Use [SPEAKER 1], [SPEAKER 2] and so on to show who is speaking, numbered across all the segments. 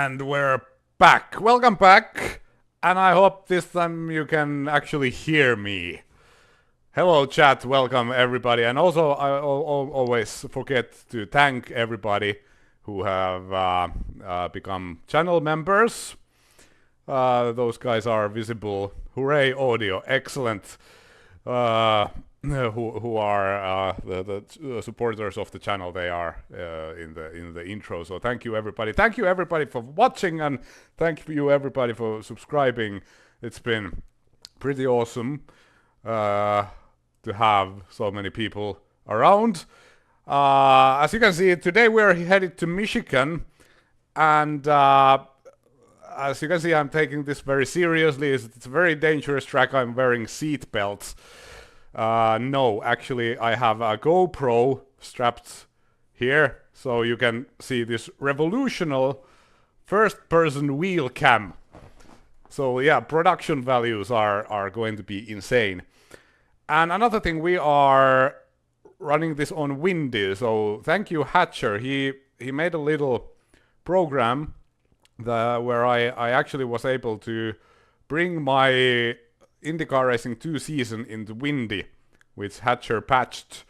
[SPEAKER 1] And we're back. Welcome back. And I hope this time you can actually hear me. Hello chat, welcome everybody. And also I always forget to thank everybody who have become channel members. Those guys are visible. Hooray audio, excellent. Who are the supporters of the channel. They are in the intro. So thank you everybody. Thank you everybody for watching, and thank you everybody for subscribing. It's been pretty awesome to have so many people around. As you can see, today we're headed to Michigan, and as you can see, I'm taking this very seriously. It's a very dangerous track. I'm wearing seat belts. No, actually I have a GoPro strapped here, so you can see this revolutionary first-person wheel cam. So yeah, production values are going to be insane. And another thing, we are running this on Windy, so thank you Hatcher. He made a little program where I actually was able to bring my IndyCar Racing II season into Windy, which Hatcher patched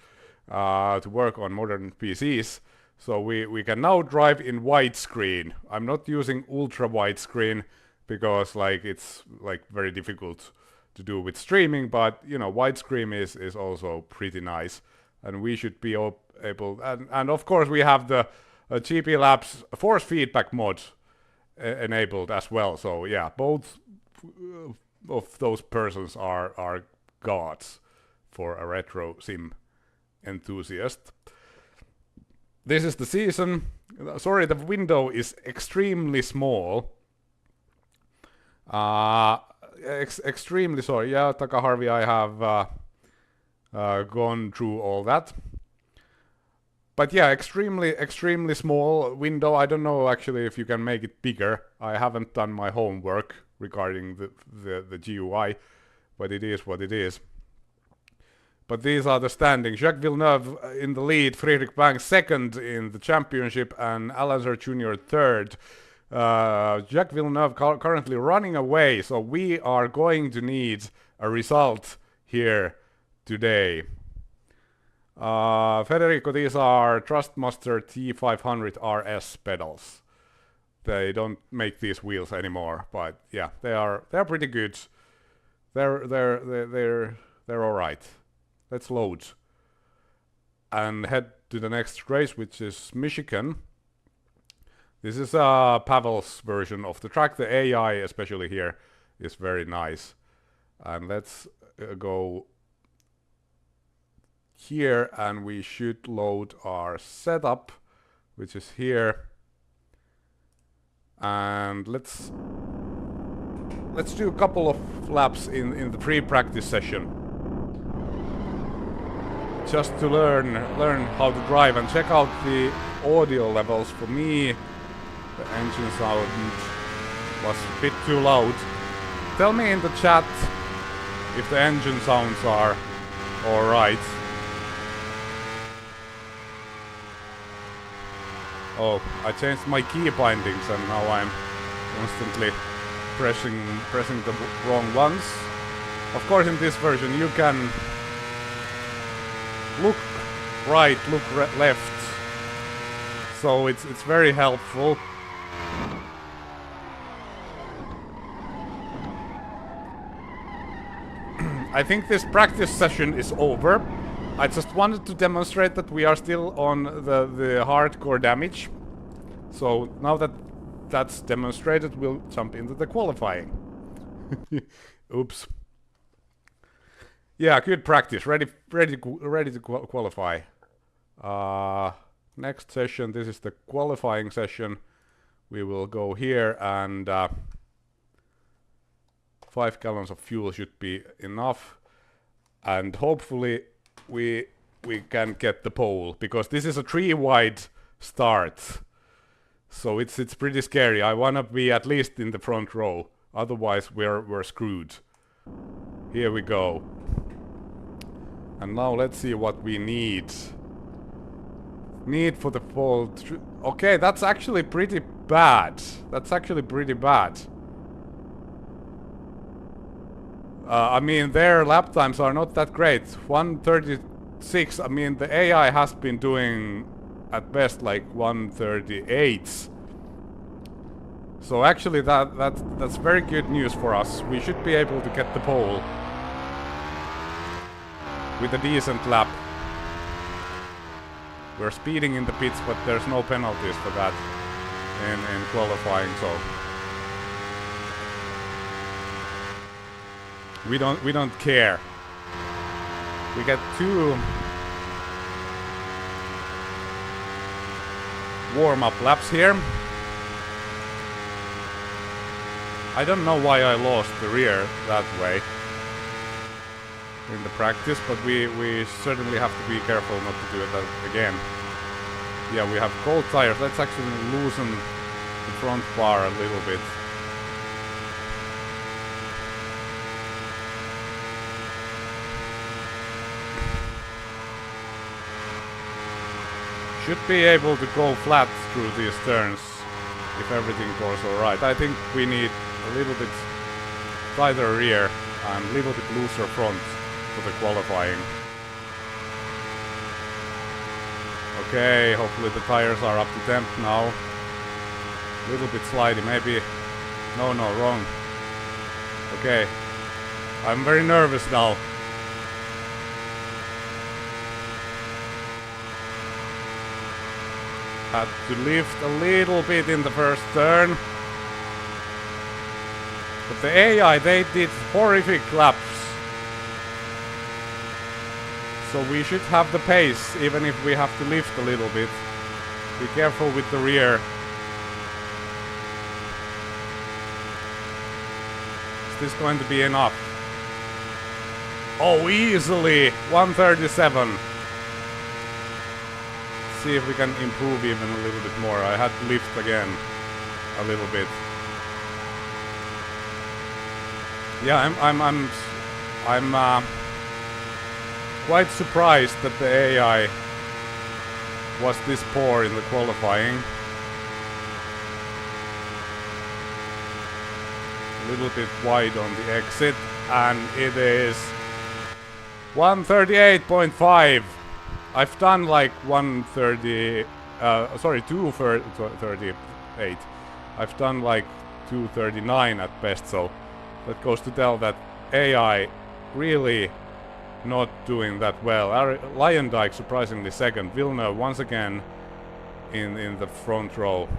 [SPEAKER 1] to work on modern PCs. So we can now drive in widescreen. I'm not using ultra widescreen because it's very difficult to do with streaming, but you know, widescreen is also pretty nice, and we should be able. And of course we have the GP Labs force feedback mod enabled as well. So yeah, both of those persons are gods for a retro sim enthusiast. This is the season. Sorry, the window is extremely small. Extremely sorry. Yeah, Takaharvi, I have gone through all that. But yeah, extremely small window. I don't know actually if you can make it bigger. I haven't done my homework regarding the GUI, but it is what it is. But these are the standings. Jacques Villeneuve in the lead, Friedrich Bang second in the championship, and Alanzer Jr. third. Jacques Villeneuve currently running away, so we are going to need a result here today. Federico, these are Trustmaster T500 RS pedals. They don't make these wheels anymore, but yeah, they're pretty good. They're all right. Let's load and head to the next race, which is Michigan. This is Pavel's version of the track. The AI, especially here, is very nice. And let's go here, and we should load our setup, which is here. And let's do a couple of laps in the pre-practice session, just to learn how to drive and check out the audio levels. For me, the engine sound was a bit too loud. Tell me in the chat if the engine sounds are alright. Oh, I changed my key bindings and now I'm constantly pressing the wrong ones. Of course, in this version you can look right, look left, so it's very helpful. I think this practice session is over. I just wanted to demonstrate that we are still on the hardcore damage. So now that that's demonstrated, we'll jump into the qualifying. Oops. Yeah, good practice. Ready to qualify. Next session. This is the qualifying session. We will go here, and 5 gallons of fuel should be enough, and hopefully we can get the pole, because this is a 3-wide start, so it's pretty scary. I wanna be at least in the front row, otherwise we're screwed. Here we go. And now let's see what we need for the pole. Okay, that's actually pretty bad. That's actually pretty bad. I mean, their lap times are not that great. 1:36. I mean, the AI has been doing at best like 1:38. So actually, that's very good news for us. We should be able to get the pole with a decent lap. We're speeding in the pits, but there's no penalties for that in qualifying, so we don't care. We get 2 warm-up laps here. I don't know why I lost the rear that way in the practice, but we certainly have to be careful not to do that again. Yeah, we have cold tires. Let's actually loosen the front bar a little bit. Should be able to go flat through these turns if everything goes alright. I think we need a little bit tighter rear and a little bit looser front for the qualifying. Okay, hopefully the tires are up to temp now. A little bit slidey, maybe. No, wrong. Okay. I'm very nervous now. Had to lift a little bit in the first turn. But the AI, they did horrific laps. So we should have the pace, even if we have to lift a little bit. Be careful with the rear. Is this going to be enough? Oh, easily! 137. See if we can improve even a little bit more. I had to lift again a little bit. Yeah, I'm quite surprised that the AI was this poor in the qualifying. A little bit wide on the exit, and it is 138.5. I've done like 238. I've done like 239 at best, so that goes to tell that AI really not doing that well. Lyondike surprisingly second. Villeneuve once again in the front row.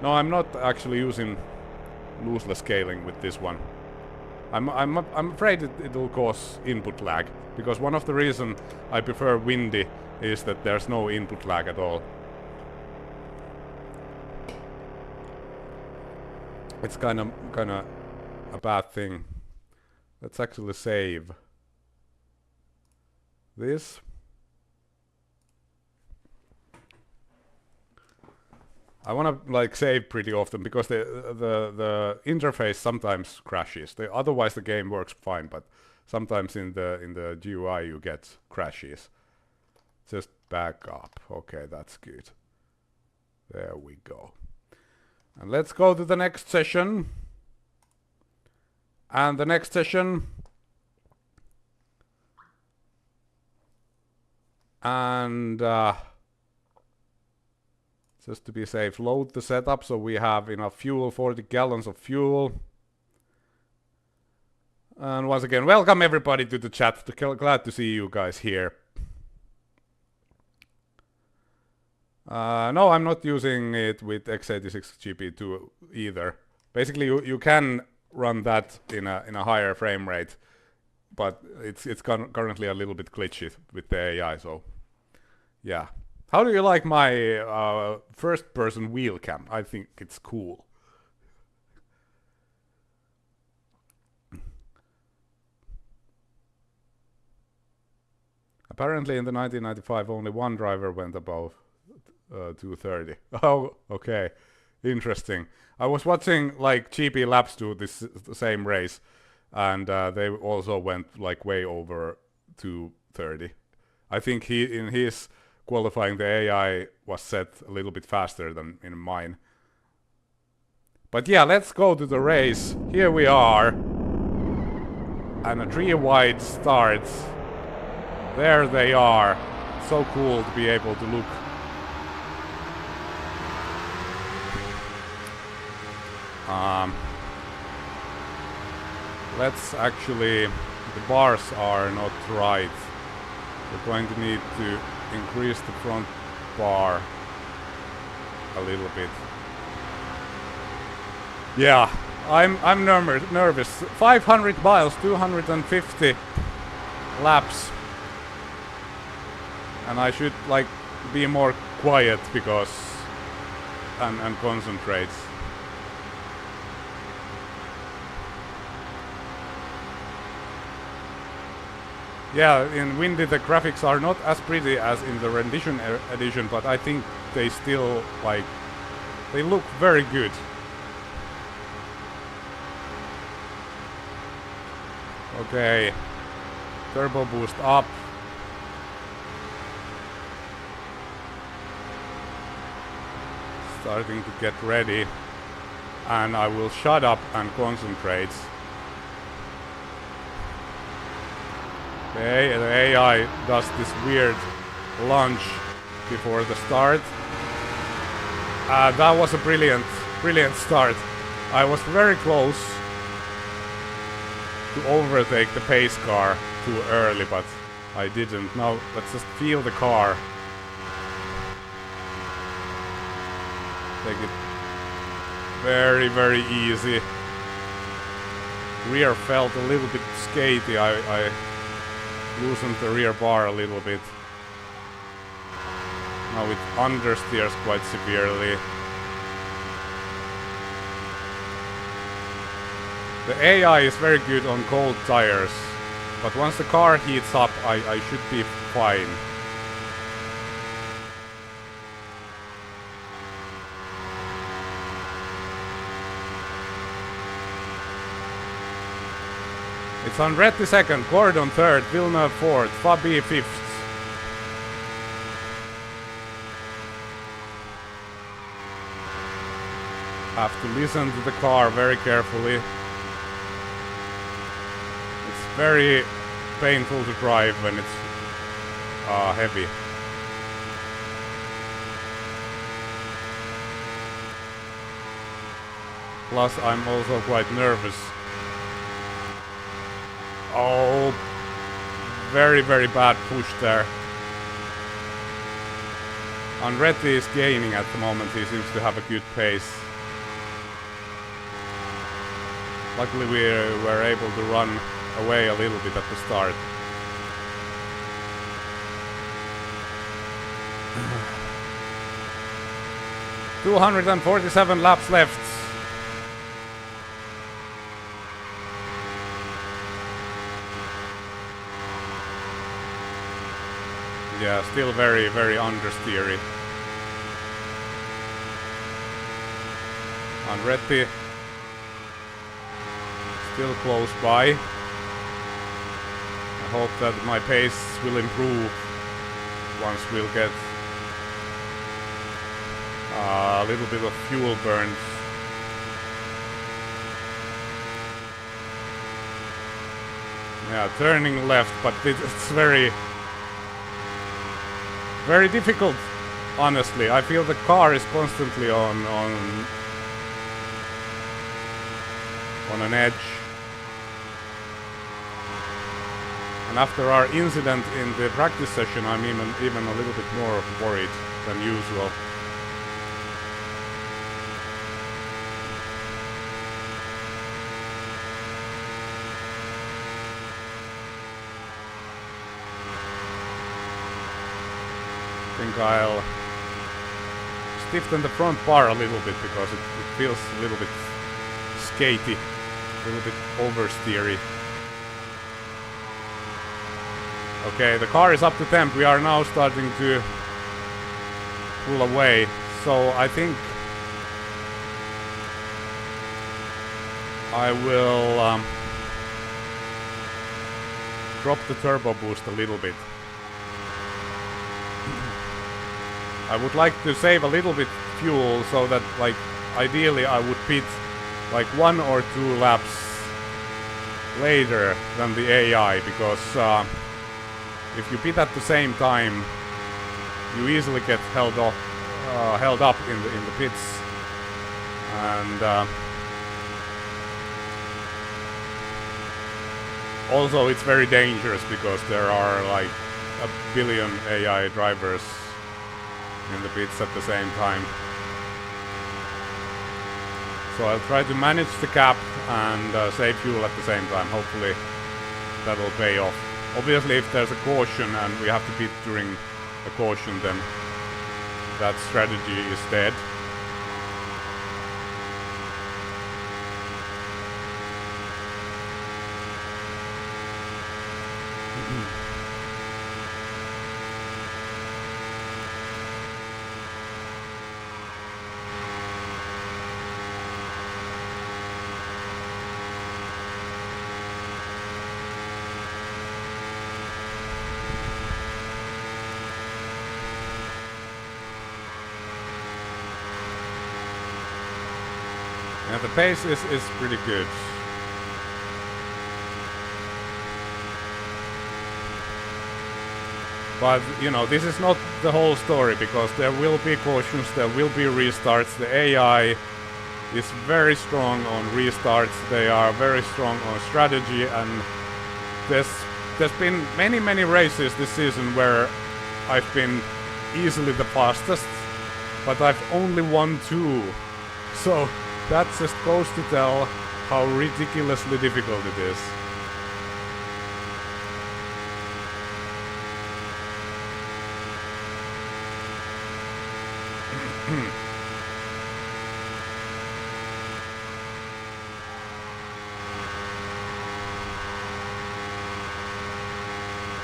[SPEAKER 1] No, I'm not actually using looseless scaling with this one. I'm afraid it'll cause input lag, because one of the reasons I prefer windy is that there's no input lag at all. It's kind of a bad thing. Let's actually save this. I want to like save pretty often, because the interface sometimes crashes. Otherwise the game works fine, but sometimes in the GUI you get crashes. Just back up. Okay, that's good. There we go. And let's go to the next session. And the next session. And just to be safe, load the setup so we have enough fuel, 40 gallons of fuel. And once again, welcome everybody to the chat. Glad to see you guys here. No, I'm not using it with x86 GP2 either. Basically, you can run that in a higher frame rate, but it's currently a little bit glitchy with the AI. So, yeah. How do you like my first-person wheel cam? I think it's cool. Apparently in the 1995 only one driver went above 230. Oh, okay. Interesting. I was watching like GP laps do the same race, and they also went like way over 230. I think in his qualifying the AI was set a little bit faster than in mine. But yeah, let's go to the race. Here we are. And a 3 wide starts. There they are. So cool to be able to look. Let's actually... The bars are not right. We're going to need to increase the front bar a little bit. Yeah, I'm nervous. 500 miles, 250 laps. And I should like be more quiet because and concentrate. Yeah, in Windy the graphics are not as pretty as in the rendition edition, but I think they still like they look very good. Okay, turbo boost up. Starting to get ready, and I will shut up and concentrate. Okay, the AI does this weird lunge before the start. That was a brilliant start. I was very close to overtake the pace car too early, but I didn't. Now let's just feel the car. Take it very, very easy. Rear felt a little bit skatey. I loosened the rear bar a little bit. Now it understeers quite severely. The AI is very good on cold tires, but once the car heats up, I should be fine. It's Andretti second, Gordon third, Villeneuve fourth, Fabi fifth. Have to listen to the car very carefully. It's very painful to drive when it's heavy. Plus I'm also quite nervous. Oh, very, very bad push there. Andretti is gaining at the moment. He seems to have a good pace. Luckily we were able to run away a little bit at the start. ...247 laps left. Yeah, still very, very understeery. Andretti still close by. I hope that my pace will improve once we'll get a little bit of fuel burns. Yeah, turning left, but it's very difficult, honestly. I feel the car is constantly on an edge. And after our incident in the practice session, I'm even a little bit more worried than usual. I think I'll stiffen the front bar a little bit because it feels a little bit skatey, a little bit oversteery. Okay, the car is up to temp. We are now starting to pull away, so I think I will drop the turbo boost a little bit. I would like to save a little bit fuel so that like ideally I would pit like 1 or 2 laps later than the AI, because if you pit at the same time, you easily get held up in the pits, and also it's very dangerous because there are like a billion AI drivers in the pits at the same time. So I'll try to manage the gap and save fuel at the same time. Hopefully that will pay off. Obviously if there's a caution and we have to pit during a caution, then that strategy is dead. And the pace is pretty good. But, you know, this is not the whole story, because there will be cautions, there will be restarts. The AI is very strong on restarts, they are very strong on strategy, and there's been many races this season where I've been easily the fastest, but I've only won 2. So that just goes to tell how ridiculously difficult it is.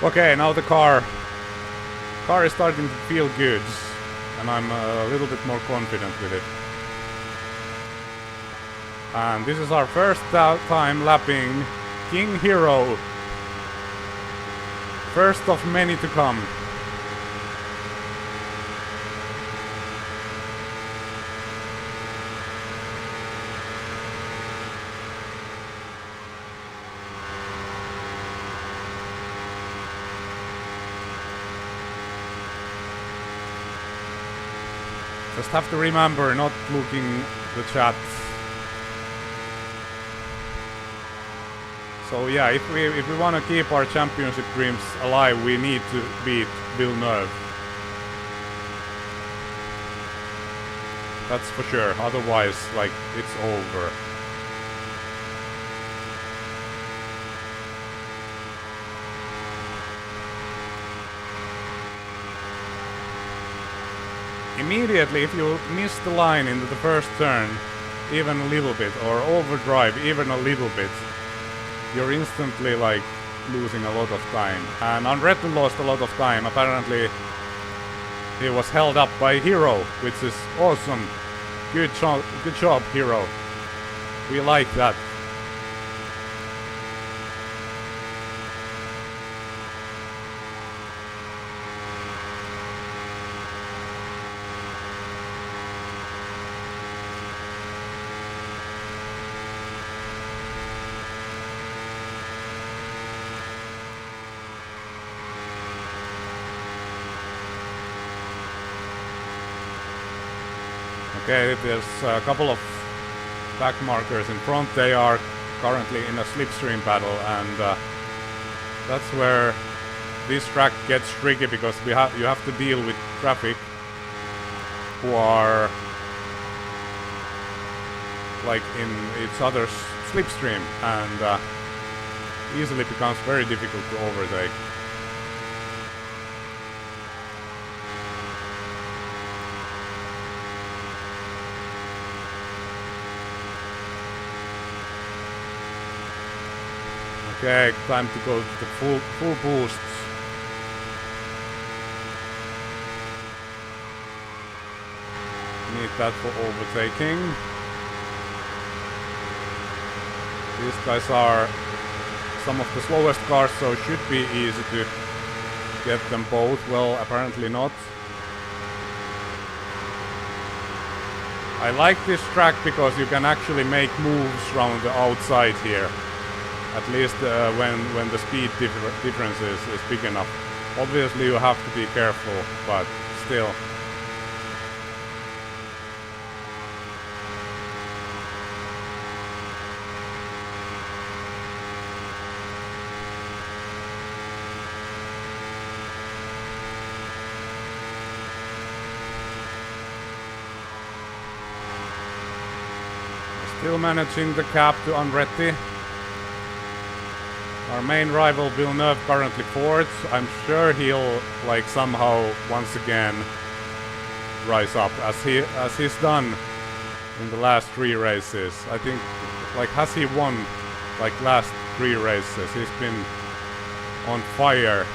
[SPEAKER 1] Okay, now the car is starting to feel good, and I'm a little bit more confident with it. And this is our first time lapping King Hero. First of many to come. Just have to remember not looking the chat. So yeah, if we want to keep our championship dreams alive, we need to beat Villeneuve. That's for sure. Otherwise, like, it's over. Immediately, if you miss the line into the first turn, even a little bit, or overdrive even a little bit, you're instantly like losing a lot of time. And Andretti lost a lot of time. Apparently he was held up by Hero, which is awesome. Good job, Hero. We like that. Okay, there's a couple of back markers in front. They are currently in a slipstream battle, and that's where this track gets tricky, because you have to deal with traffic who are like in each other's slipstream, and easily becomes very difficult to overtake. Okay, time to go to the full boost. Need that for overtaking. These guys are some of the slowest cars, so it should be easy to get them both. Well, apparently not. I like this track because you can actually make moves around the outside here. At least when the speed difference is big enough. Obviously you have to be careful, but still. Still managing the gap to Andretti. Our main rival Villeneuve currently fourth. I'm sure he'll like somehow once again rise up as he's done in the last 3 races. I think like has he won like last 3 races? He's been on fire.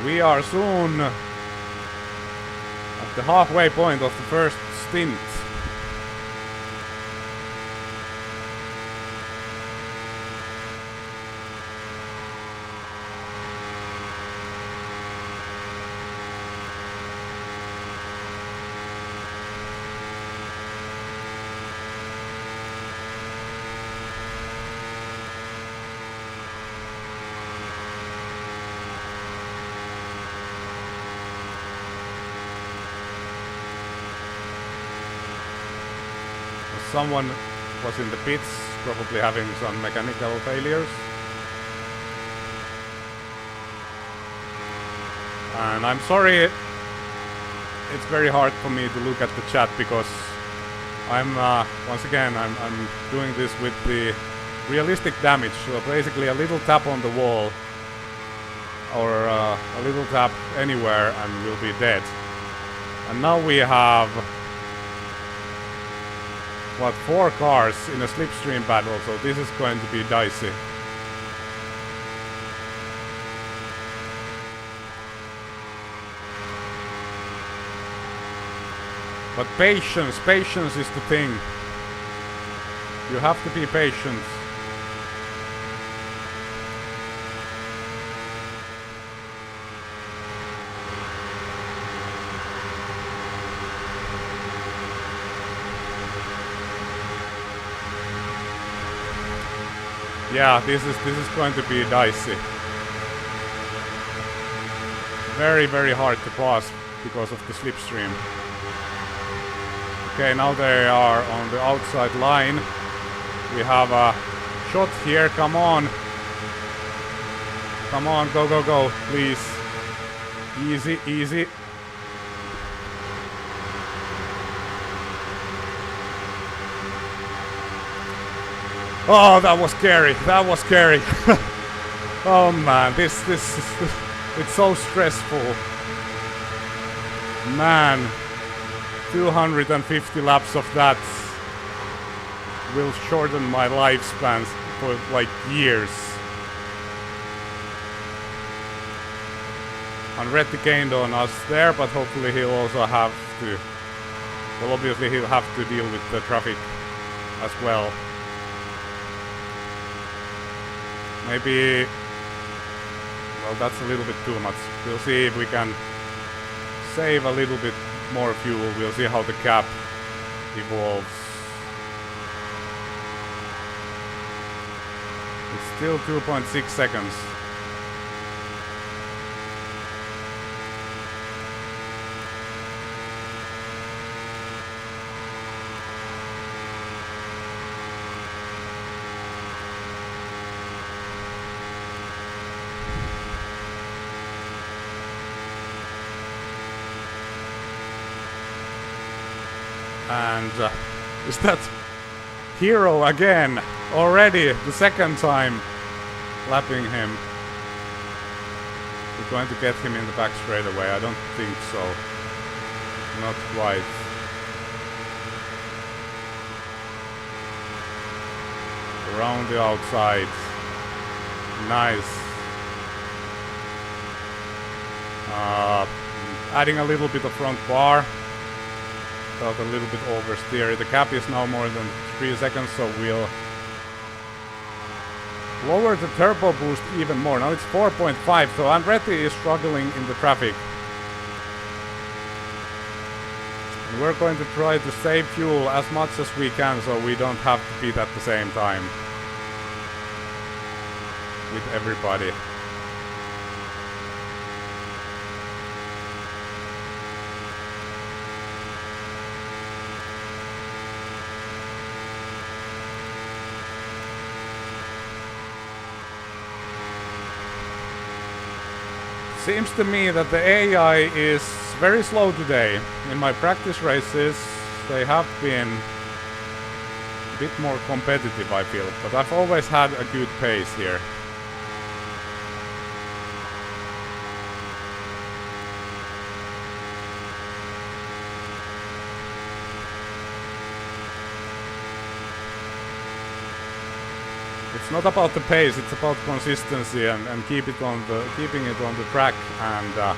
[SPEAKER 1] We are soon at the halfway point of the first stint. Someone was in the pits, probably having some mechanical failures. And I'm sorry, it's very hard for me to look at the chat because I'm once again I'm doing this with the realistic damage. So basically a little tap on the wall or a little tap anywhere and we'll be dead. And now we have what, 4 cars in a slipstream battle, so this is going to be dicey. But patience is the thing. You have to be patient. Yeah, this is going to be dicey. Very, very hard to pass because of the slipstream. Okay, now they are on the outside line. We have a shot here, come on. Come on, go, go, go, please. Easy, easy. Oh, that was scary. That was scary. Oh man, this it's so stressful. Man, 250 laps of that will shorten my lifespans for like years. Andretti gained on us there, but hopefully he'll also have to. Well, obviously he'll have to deal with the traffic as well. Maybe, well, that's a little bit too much. We'll see if we can save a little bit more fuel. We'll see how the gap evolves. It's still 2.6 seconds. And is that Hero again? Already the second time lapping him. We're going to get him in the back straight away. I don't think so. Not quite. Around the outside. Nice. Adding a little bit of front bar. Felt a little bit oversteer. The gap is now more than 3 seconds, so we'll Lower the turbo boost even more. Now it's 4.5, so Andretti is struggling in the traffic. And we're going to try to save fuel as much as we can so we don't have to beat at the same time with everybody. Seems to me that the AI is very slow today. In my practice races, they have been a bit more competitive, I feel, but I've always had a good pace here. It's not about the pace, it's about consistency and keeping it on the track and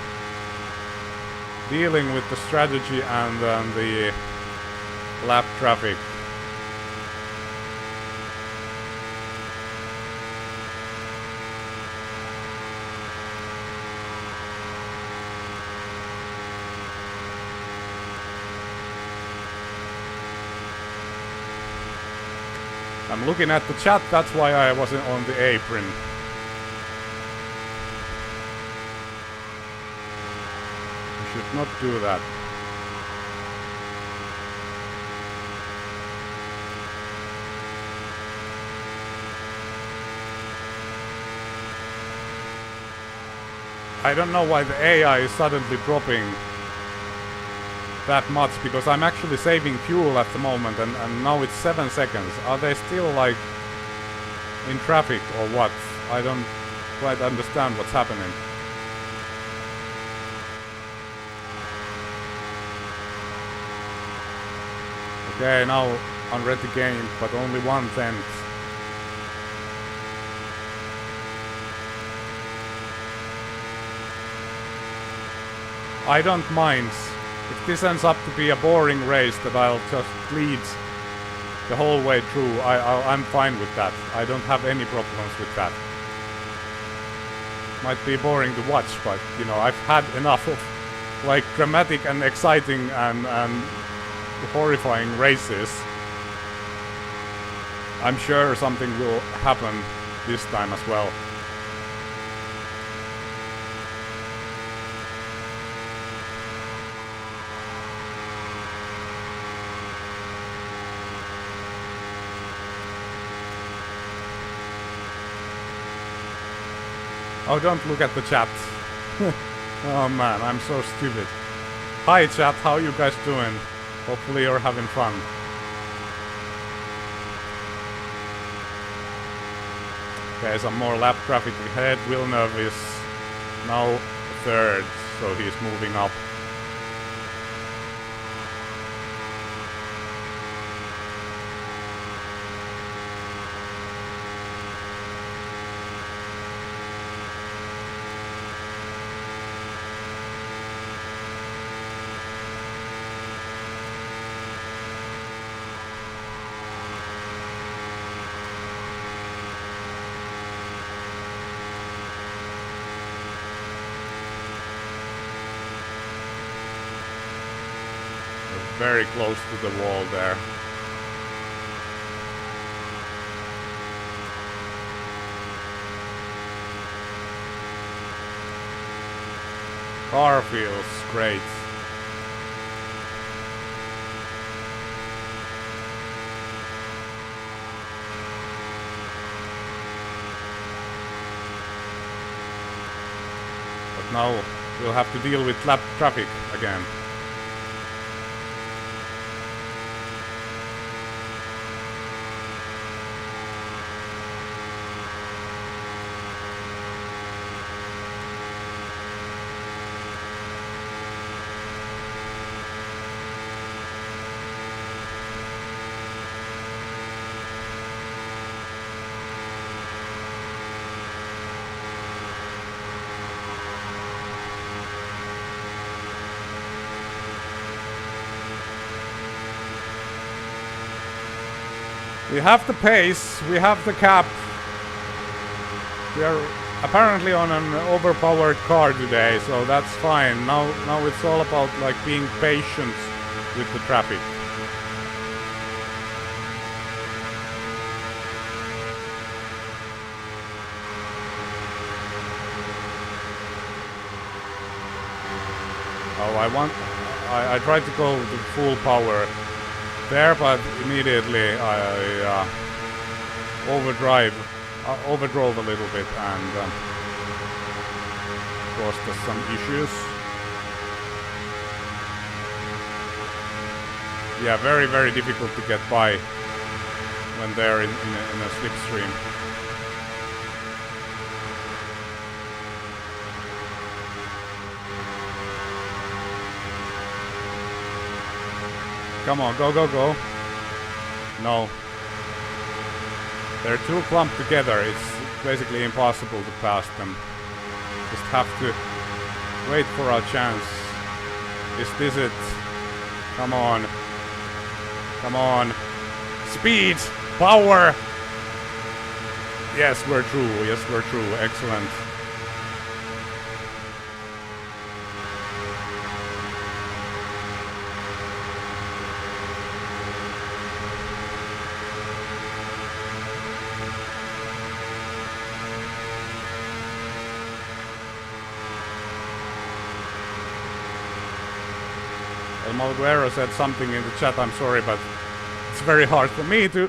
[SPEAKER 1] dealing with the strategy and the lap traffic. I'm looking at the chat, that's why I wasn't on the apron. You should not do that. I don't know why the AI is suddenly dropping that much, because I'm actually saving fuel at the moment and now it's 7 seconds. Are they still like in traffic or what? I don't quite understand what's happening. Okay, now Andretti gained, but only 1/10. I don't mind. If this ends up to be a boring race that I'll just lead the whole way through, I'm fine with that. I don't have any problems with that. Might be boring to watch, but you know, I've had enough of like dramatic and exciting and horrifying races. I'm sure something will happen this time as well. Oh, don't look at the chat. Oh man, I'm so stupid. Hi chat, how you guys doing? Hopefully you're having fun. Okay, some more lap traffic ahead. Villeneuve is now third, so he's moving up. Very close to the wall there. Car feels great. But now we'll have to deal with lap traffic again. We have the pace, we have the cap. We are apparently on an overpowered car today, so that's fine. Now it's all about like being patient with the traffic. Oh, I tried to go to full power there, but immediately I overdrove a little bit and caused us some issues. Yeah, very, very difficult to get by when they're in a slipstream. Come on, go, go, go. No. They're too clumped together. It's basically impossible to pass them. Just have to wait for our chance. Is this it? Come on. Come on. Speed! Power! Yes, we're true. Yes, we're true. Excellent. El Malguero said something in the chat, I'm sorry, but it's very hard for me to...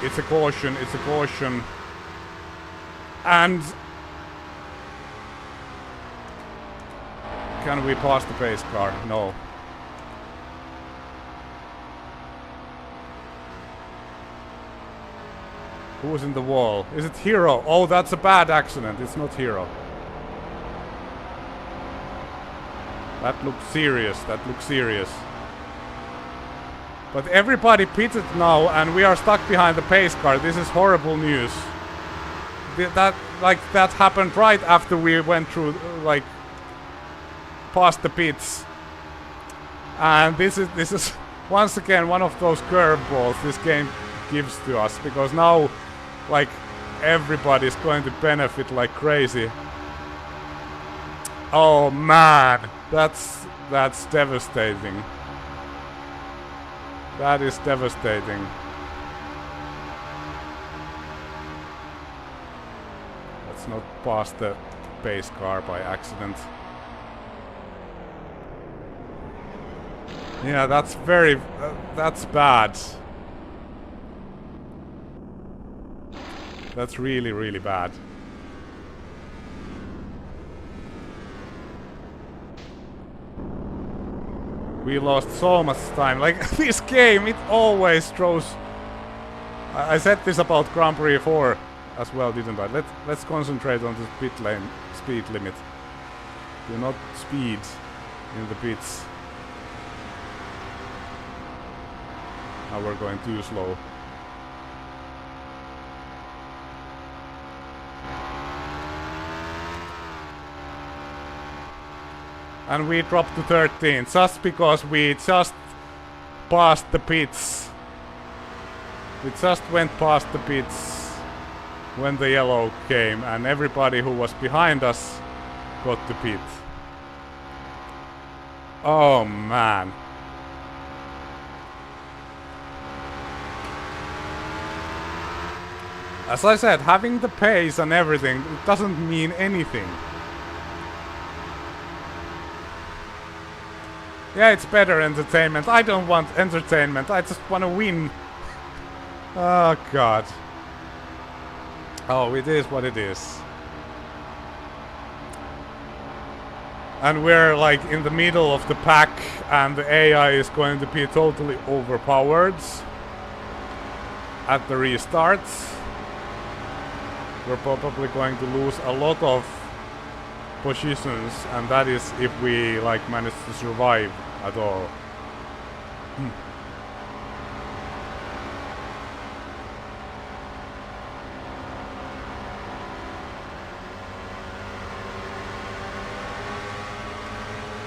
[SPEAKER 1] It's a caution, it's a caution. And... Can we pass the pace car? No. Who was in the wall? Is it Hero? Oh, that's a bad accident. It's not Hero. That looks serious. That looks serious. But everybody pitted now and we are stuck behind the pace car. This is horrible news. That happened right after we went through, like, past the pits. And this is once again one of those curveballs this game gives to us, because now, like, everybody's going to benefit like crazy. Oh man, that's devastating. That is devastating. Let's not pass the pace car by accident. Yeah, that's very... that's bad. That's really, really bad. We lost so much time. Like, this game, it always throws... I said this about Grand Prix 4 as well, didn't I? Let's concentrate on the pit lane speed limit. Do not speed in the pits. Now we're going too slow. And we dropped to 13 just because we just passed the pits. We just went past the pits when the yellow came, and everybody who was behind us got to pit. Oh man. As I said, having the pace and everything, it doesn't mean anything. Yeah, it's better entertainment. I don't want entertainment. I just want to win. Oh, God. Oh, it is what it is. And we're like in the middle of the pack, and the AI is going to be totally overpowered at the restarts. We're probably going to lose a lot of positions, and that is if we like manage to survive at all.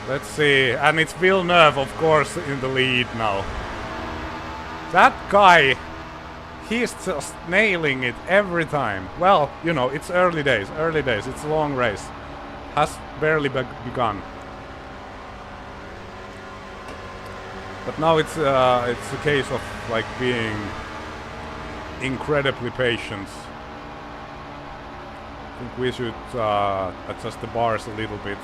[SPEAKER 1] Let's see, and it's Villeneuve, of course, in the lead now. That guy, he's just nailing it every time. Well, you know, it's early days, it's a long race. Has barely begun. But now it's a case of like being incredibly patient. I think we should adjust the bars a little bit,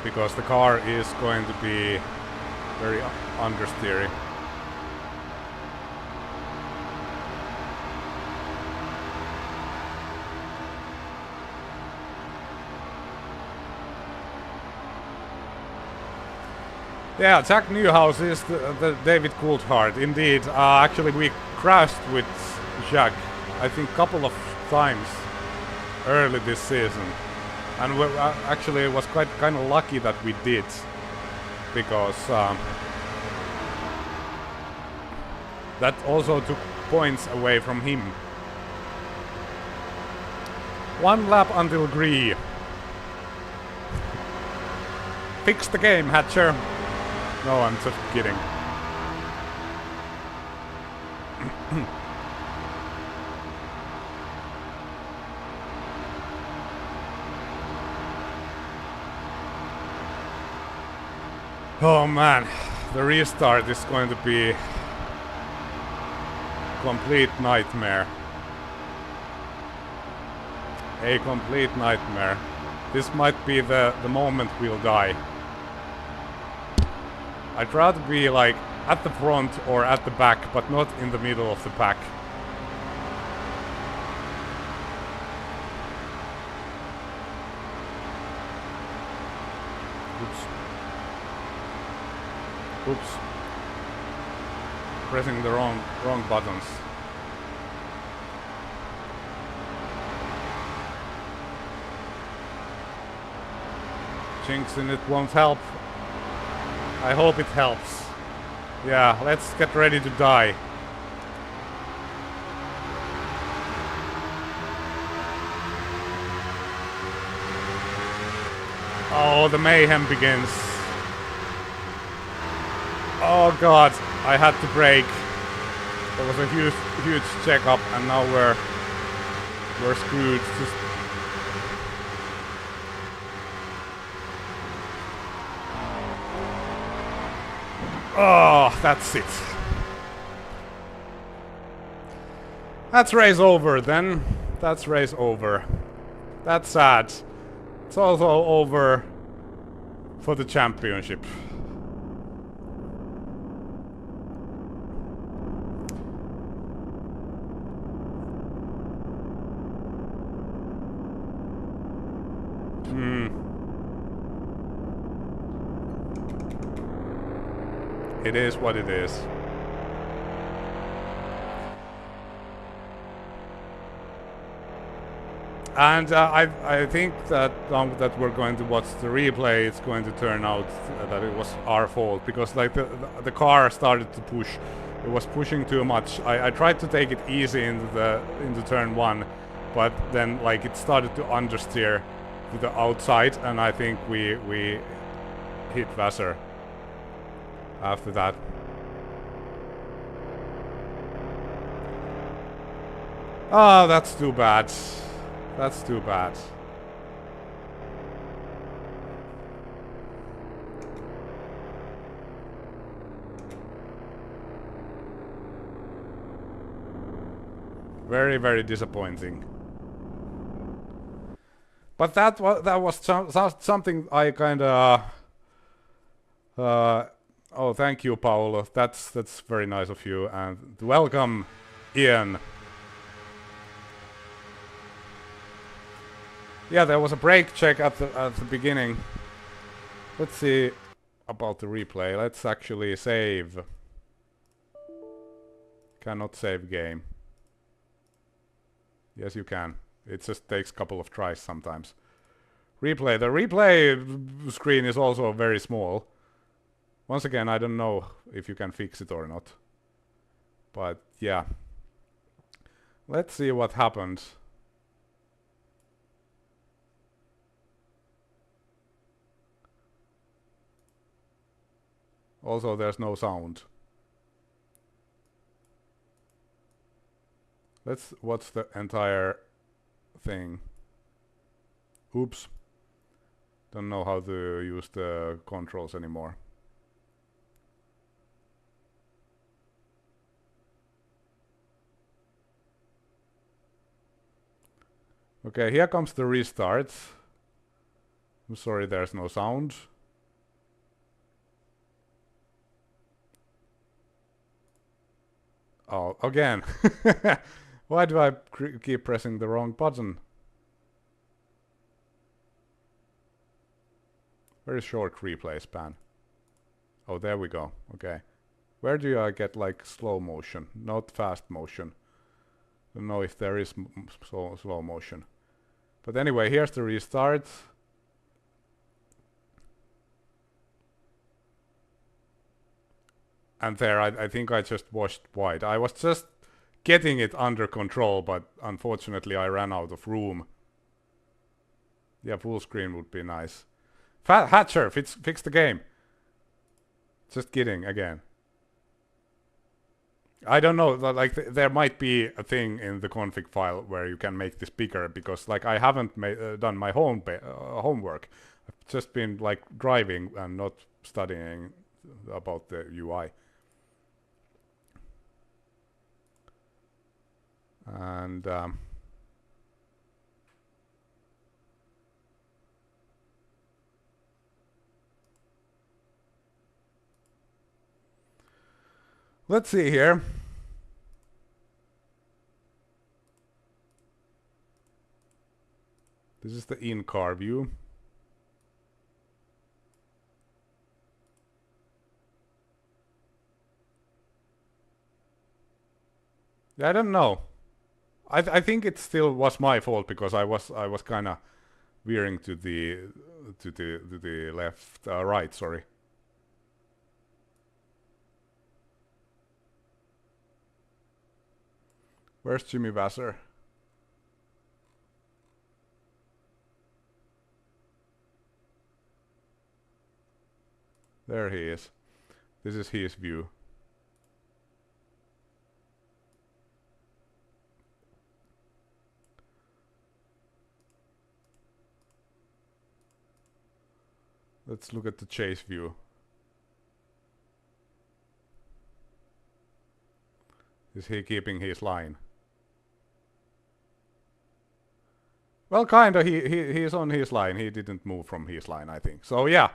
[SPEAKER 1] because the car is going to be very understeery. Yeah, Jack Newhouse is the David Coulthard, indeed. Actually, we crashed with Jack, I think, a couple of times early this season. And actually, it was quite kind of lucky that we did, because that also took points away from him. 1 lap until green. Fix the game, Hatcher. No, I'm just kidding. Oh man, the restart is going to be a complete nightmare. A complete nightmare. This might be the moment we'll die. I'd rather be like at the front or at the back, but not in the middle of the pack. Oops. Pressing the wrong buttons. Jinxing it won't help. I hope it helps. Yeah, let's get ready to die. Oh, the mayhem begins. Oh god, I had to brake. There was a huge checkup, and now we're screwed. Just oh, that's it. That's race over then. That's race over. That's sad. It's also over for the championship. It is what it is. And I think that that we're going to watch the replay, it's going to turn out that it was our fault, because like the car started to push. It was pushing too much. I tried to take it easy into turn 1, but then like it started to understeer to the outside, and I think we hit Vassar after that. Oh, that's too bad. That's too bad. Very, very disappointing. But that was something I kind of. Oh, thank you, Paolo. That's very nice of you, and welcome, Ian. Yeah, there was a brake check at the beginning. Let's see about the replay. Let's actually save. Cannot save game. Yes, you can. It just takes a couple of tries sometimes. Replay. The replay screen is also very small. Once again, I don't know if you can fix it or not. But yeah. Let's see what happened. Also, there's no sound. Let's watch the entire thing. Oops. Don't know how to use the controls anymore. Okay, here comes the restart. I'm sorry there's no sound. Oh, again. Why do I keep pressing the wrong button? Very short replay span. Oh, there we go. Okay. Where do I get like slow motion? Not fast motion. Don't know if there is slow motion. But anyway, here's the restart. And there, I think I just washed wide. I was just getting it under control, but unfortunately I ran out of room. Yeah, full screen would be nice. Hatcher, fix the game. Just kidding, again. I don't know, like there might be a thing in the config file where you can make this bigger, because like I haven't done my homework. I've just been like driving and not studying about the UI. And let's see here. This is the in-car view. I don't know. I think it still was my fault, because I was kind of veering to the left, right. Sorry. Where's Jimmy Vasser? There he is. This is his view. Let's look at the chase view. Is he keeping his line? Well, kinda. He's on his line. He didn't move from his line, I think. So yeah,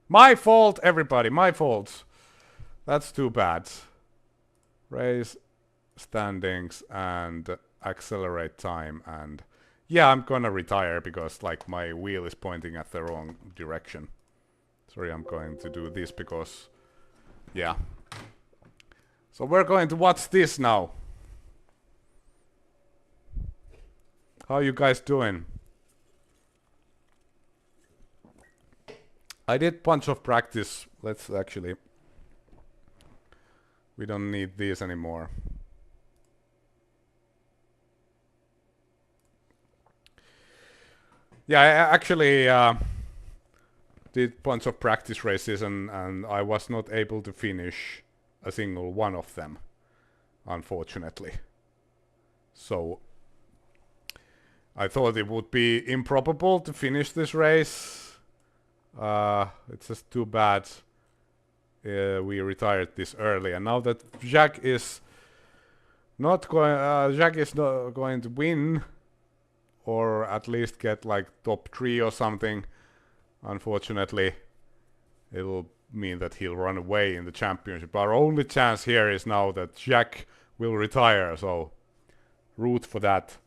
[SPEAKER 1] my fault, everybody. My fault. That's too bad. Race standings and accelerate time, and yeah, I'm gonna retire because like my wheel is pointing at the wrong direction. Sorry, I'm going to do this because yeah. So we're going to watch this now. How you guys doing? I did bunch of practice. Let's actually... We don't need these anymore. Yeah, I actually did bunch of practice races, and I was not able to finish a single one of them, unfortunately. So I thought it would be improbable to finish this race. It's just too bad we retired this early, and now that Jack is not going to win, or at least get like top 3 or something, unfortunately it will mean that he'll run away in the championship. Our only chance here is now that Jack will retire, so root for that.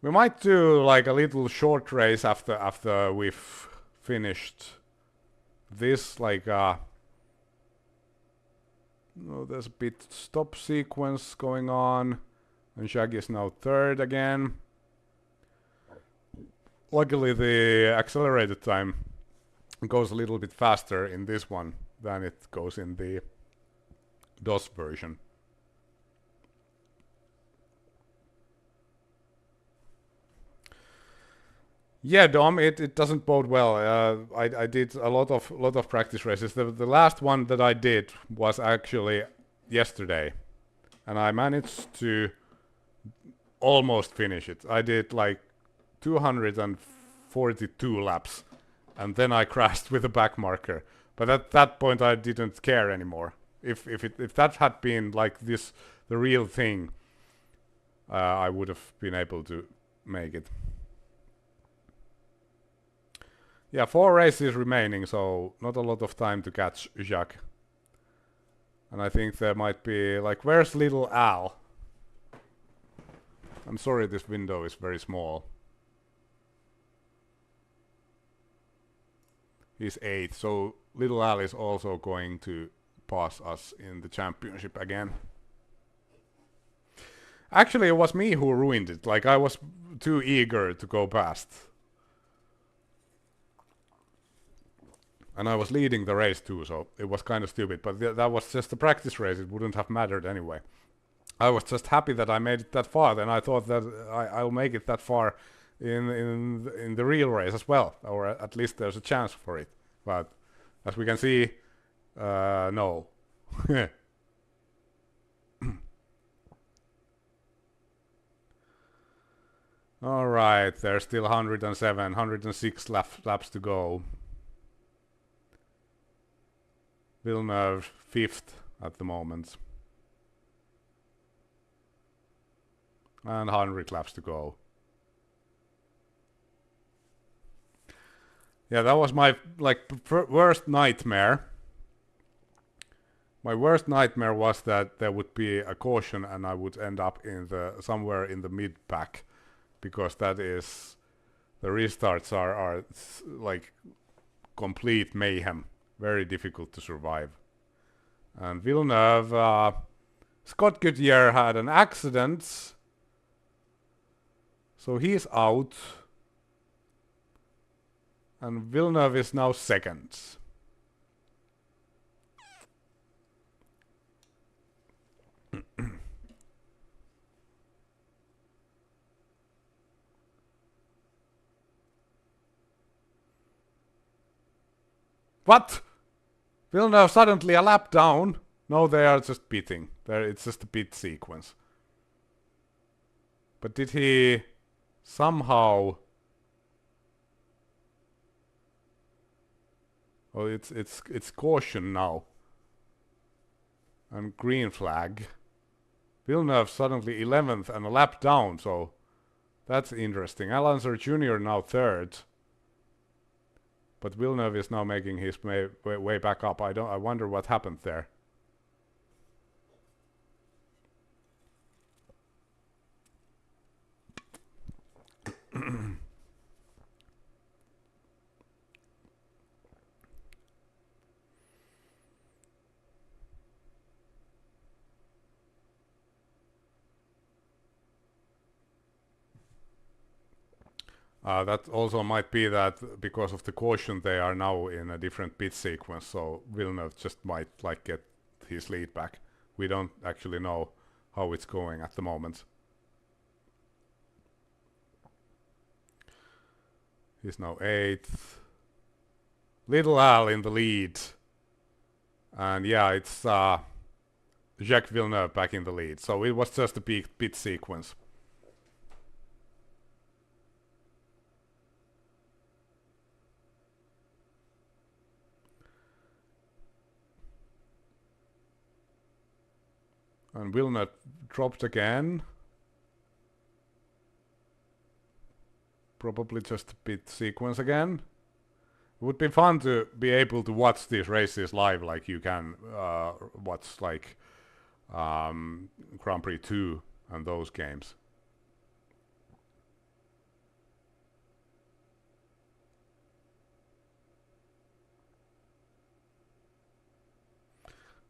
[SPEAKER 1] We might do like a little short race after we've finished this, like no, there's a bit stop sequence going on, and Jack is now 3rd again. Luckily the accelerated time goes a little bit faster in this one than it goes in the DOS version. Yeah, Dom, it doesn't bode well. I did a lot of practice races. The last one that I did was actually yesterday, and I managed to almost finish it. I did like 242 laps, and then I crashed with a back marker. But at that point I didn't care anymore. If that had been like this, the real thing, I would have been able to make it. Yeah, 4 races remaining, so not a lot of time to catch Jacques. And I think there might be like, where's little Al? I'm sorry, this window is very small. He's 8th, so little Al is also going to pass us in the championship again. Actually, it was me who ruined it. Like, I was too eager to go past. And I was leading the race too, so it was kind of stupid. But that was just a practice race. It wouldn't have mattered anyway. I was just happy that I made it that far. Then I thought that I'll make it that far in the real race as well. Or at least there's a chance for it. But as we can see, no. Alright, there's still 107, 106 laps to go. Villeneuve 5th at the moment. And 100 laps to go. Yeah, that was my worst nightmare. My worst nightmare was that there would be a caution and I would end up in somewhere in the mid pack, because that is, the restarts are like complete mayhem. Very difficult to survive. And Villeneuve, Scott Goodyear had an accident, so he's out. And Villeneuve is now 2nd. What? Villeneuve suddenly a lap down? No, they are just pitting. It's just a pit sequence. But did he somehow... Oh, it's caution now. And green flag. Villeneuve suddenly 11th and a lap down, so that's interesting. Alonso Jr. now 3rd. But Villeneuve is now making his way back up. I wonder what happened there. That also might be that because of the caution they are now in a different pit sequence, so Villeneuve just might like get his lead back. We don't actually know how it's going at the moment. He's now 8th. Little Al in the lead. And yeah, it's Jacques Villeneuve back in the lead. So it was just a pit sequence. And Villeneuve dropped again. Probably just a pit sequence again. It would be fun to be able to watch these races live, like you can watch like Grand Prix 2 and those games.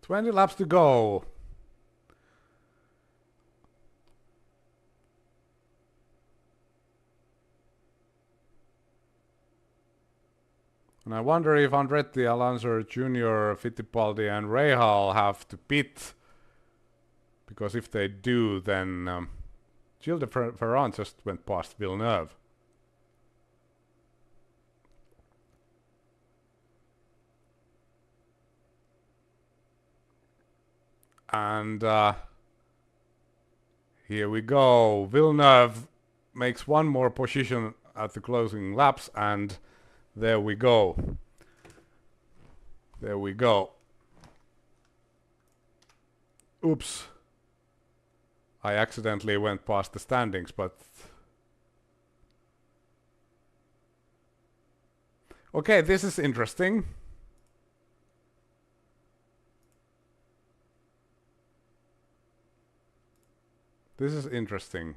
[SPEAKER 1] "20 laps to go." And I wonder if Andretti, Alonso Jr., Fittipaldi and Rahal have to pit. Because if they do, then Gilles de Ferran just went past Villeneuve. And Here we go. Villeneuve makes one more position at the closing laps, and there we go. There we go. Oops. I accidentally went past the standings, but... Okay, this is interesting. This is interesting.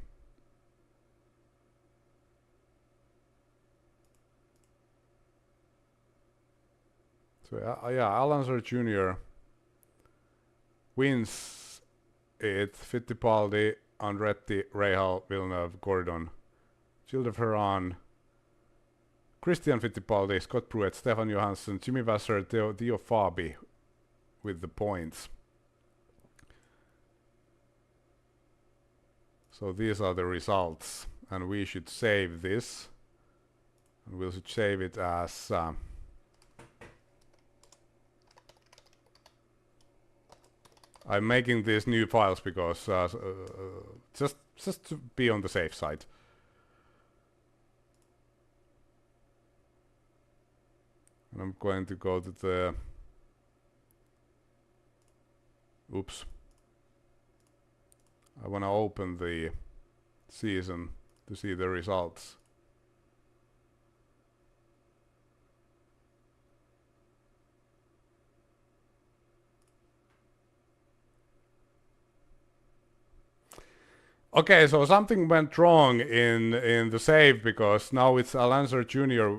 [SPEAKER 1] So yeah, Alonso Jr. wins it. Fittipaldi, Andretti, Rahal, Villeneuve, Gordon, Gilles de Ferran, Christian Fittipaldi, Scott Pruitt, Stefan Johansson, Jimmy Vasser, Theo Fabi with the points. So these are the results, and we should save this, and we should save it as I'm making these new files because just to be on the safe side. And I'm going to go to the... Oops. I want to open the season to see the results. Okay, so something went wrong in the save, because now it's Alonso Jr.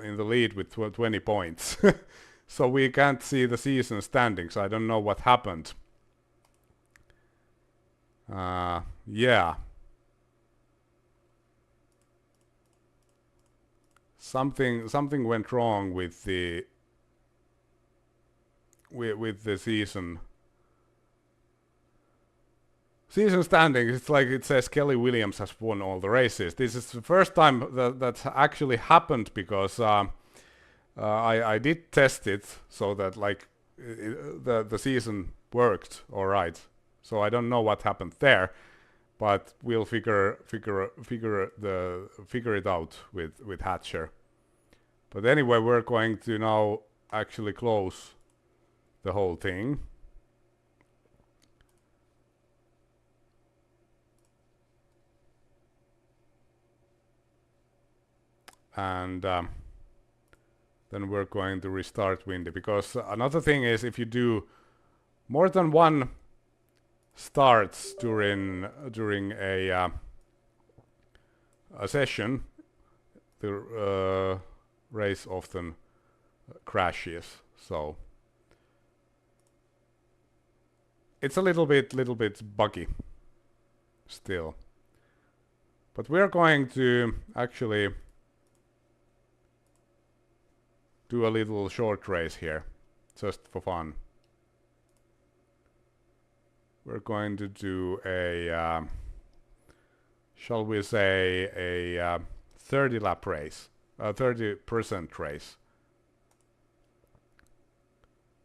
[SPEAKER 1] in the lead with 20 points. So we can't see the season standings. I don't know what happened. Yeah. Something went wrong with the season standings. It's like it says Kelly Williams has won all the races. This is the first time that actually happened, because I did test it so that like the season worked all right. So I don't know what happened there, but we'll figure it out with Hatcher. But anyway, we're going to now actually close the whole thing. And then we're going to restart Windy, because another thing is, if you do more than one starts during a session, the race often crashes. So it's a little bit buggy still, but we're going to actually do a little short race here, just for fun. We're going to do a, shall we say, a 30 lap race, a 30% race.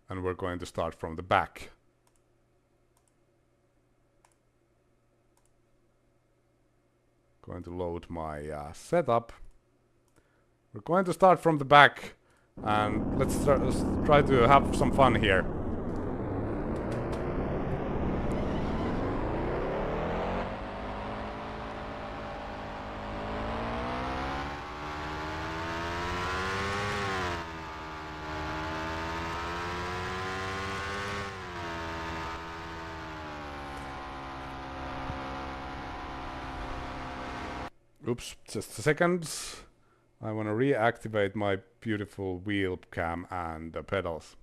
[SPEAKER 1] And we're going to start from the back. Going to load my setup. We're going to start from the back, and let's try to have some fun here. Oops, just a second. I want to reactivate my beautiful wheel cam and the pedals.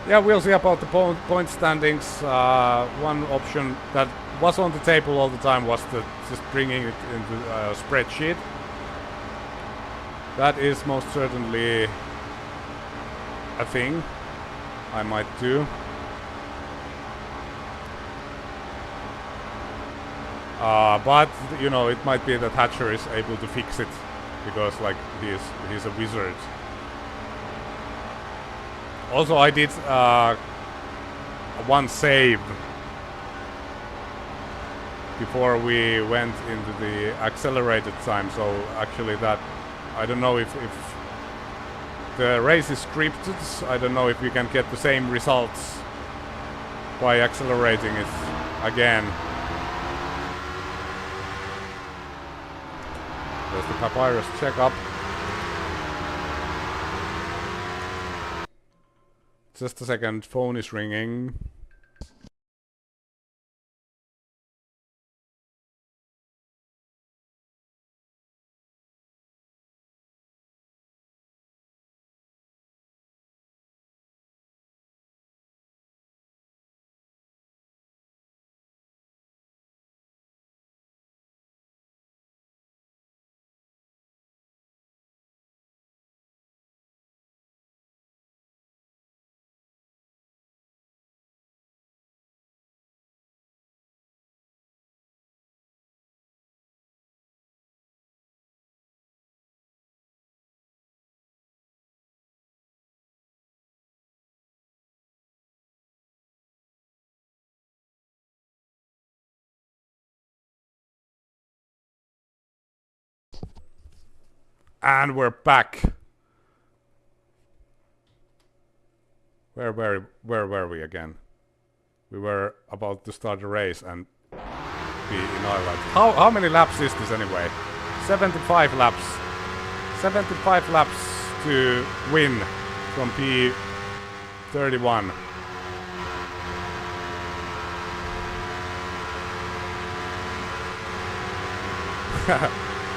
[SPEAKER 1] Yeah, we'll see about the point standings. One option that was on the table all the time was just bringing it into a spreadsheet. That is most certainly a thing I might do. But you know, it might be that Hatcher is able to fix it, because like he's a wizard Also, I did one save before we went into the accelerated time, so actually that, I don't know if the race is scripted. I don't know if we can get the same results by accelerating it again. There's the Papyrus checkup. Just a second, phone is ringing. And we're back. Where were we again? We were about to start a race and be in Ireland. How many laps is this anyway? 75 laps. 75 laps to win from P31.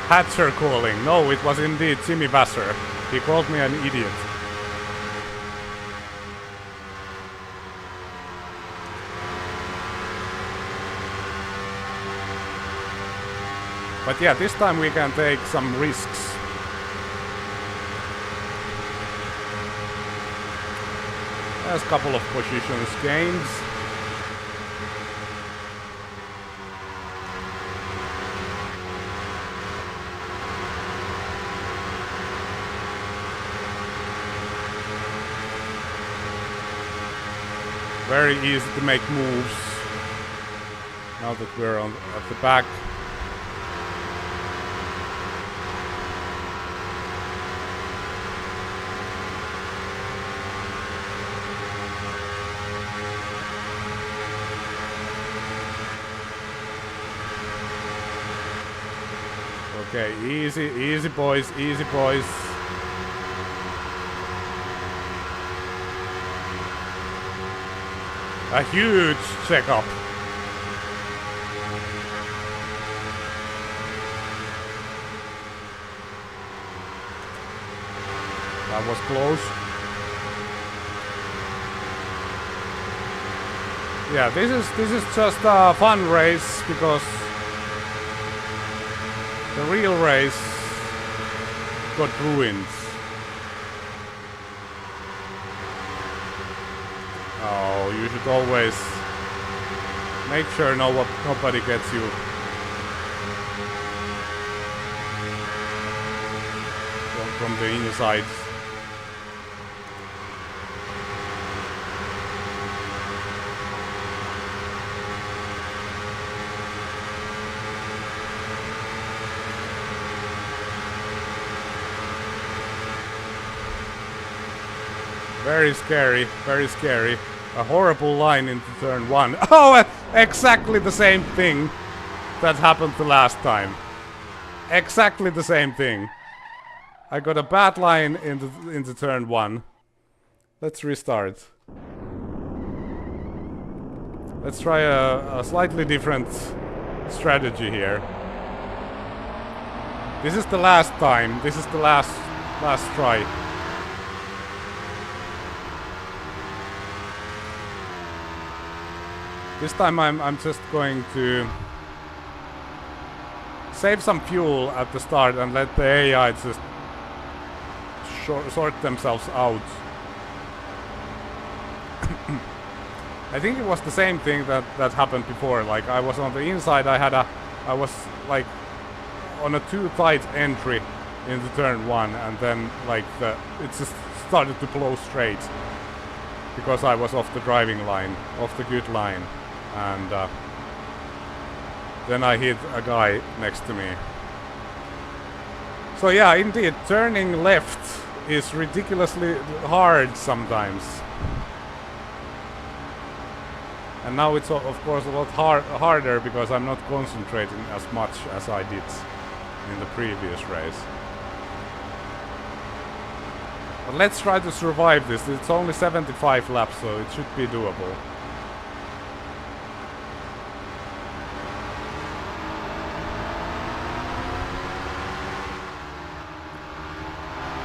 [SPEAKER 1] Hatcher calling. No, it was indeed Jimmy Vassar. He called me an idiot. But yeah, this time we can take some risks. There's a couple of positions gained. Very easy to make moves now that we're at the back. Okay, easy boys, easy boys. A huge checkup. That was close. Yeah, this is just a fun race because the real race got ruined. Oh, you should always make sure nobody gets you. From the inside. Very scary, very scary. A horrible line into turn one. Oh, exactly the same thing that happened the last time. Exactly the same thing. I got a bad line into turn one. Let's restart. Let's try a slightly different strategy here. This is the last time. This is the last try. This time I'm just going to save some fuel at the start and let the AI just sort themselves out. I think it was the same thing that happened before. Like I was on the inside, I was like on a too tight entry into turn one, and then like it just started to blow straight. because I was off the driving line, off the good line, and then I hit a guy next to me. So yeah, indeed, turning left is ridiculously hard sometimes. And now it's of course a lot harder because I'm not concentrating as much as I did in the previous race. But let's try to survive this. It's only 75 laps, so it should be doable.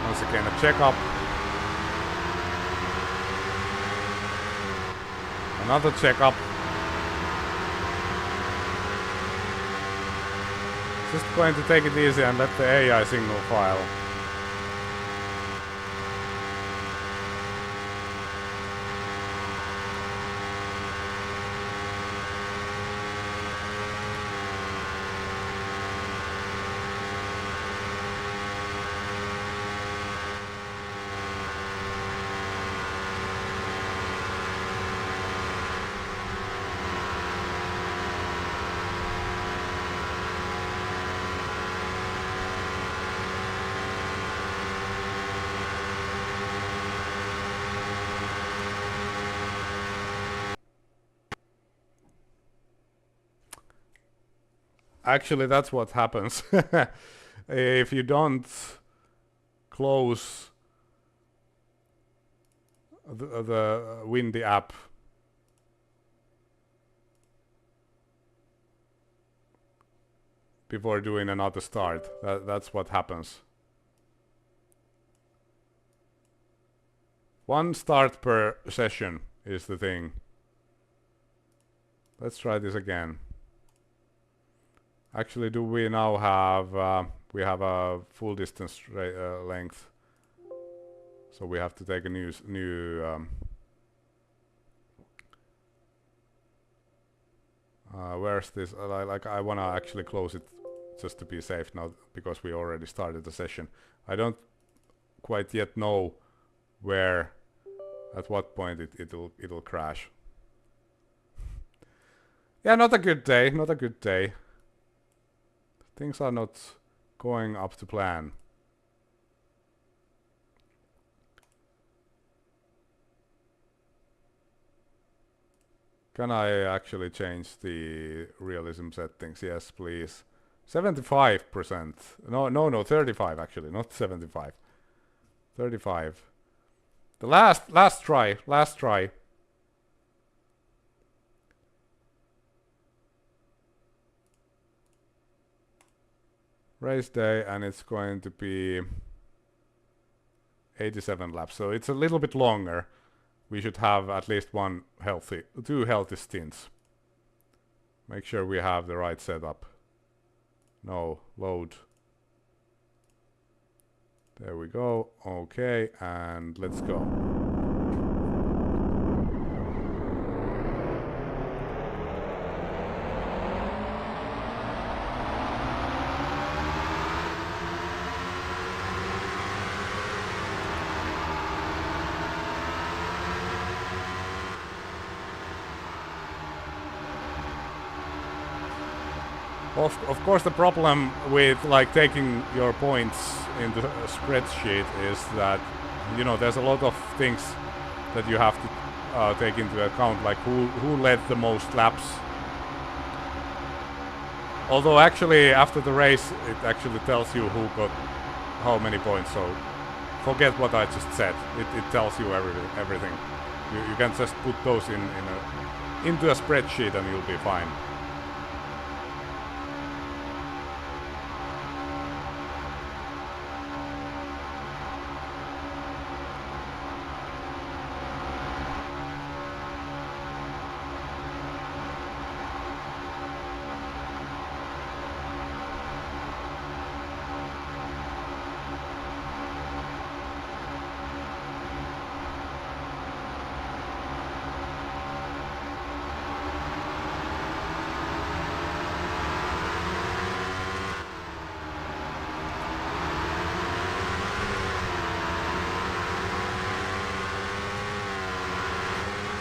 [SPEAKER 1] Once again, a checkup. Another checkup. Just going to take it easy and let the AI signal file. Actually, that's what happens. If you don't close the Windy app, before doing another start, that's what happens. One start per session is the thing. Let's try this again. Actually, do we now have we have a full distance length, so we have to take a new where's this? Like I wanna actually close it just to be safe now, because we already started the session. I don't quite yet know where, at what point it'll crash. Yeah, not a good day. Not a good day. Things are not going up to plan. Can I actually change the realism settings? Yes, please. 75%. No, 35 actually, not 75. 35. The last try. Race day, and it's going to be 87 laps, so it's a little bit longer. We should have at least two healthy stints. Make sure we have the right setup. No, load. There we go. Okay, and let's go. Of course, the problem with like taking your points in the spreadsheet is that, you know, there's a lot of things that you have to take into account, like who led the most laps. Although actually after the race it actually tells you who got how many points, so forget what I just said. It tells you everything. You can just put those into a spreadsheet and you'll be fine.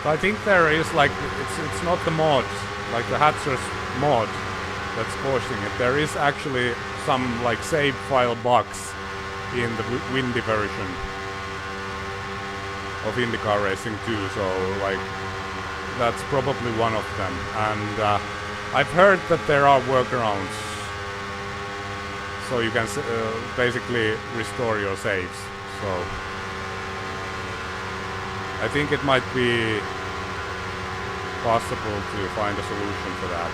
[SPEAKER 1] I think there is like it's not the mod, like the Hatcher's mod that's causing it. There is actually some like save file bugs in the Windy version of IndyCar Racing 2, so like that's probably one of them. And I've heard that there are workarounds, so you can basically restore your saves. So I think it might be possible to find a solution for that.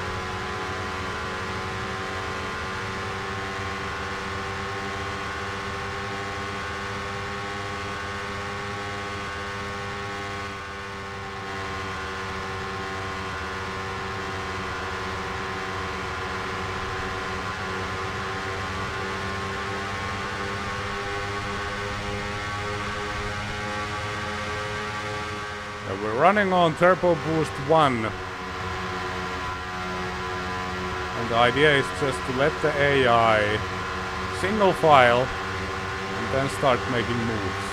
[SPEAKER 1] We're running on Turbo Boost 1, and the idea is just to let the AI single file and then start making moves.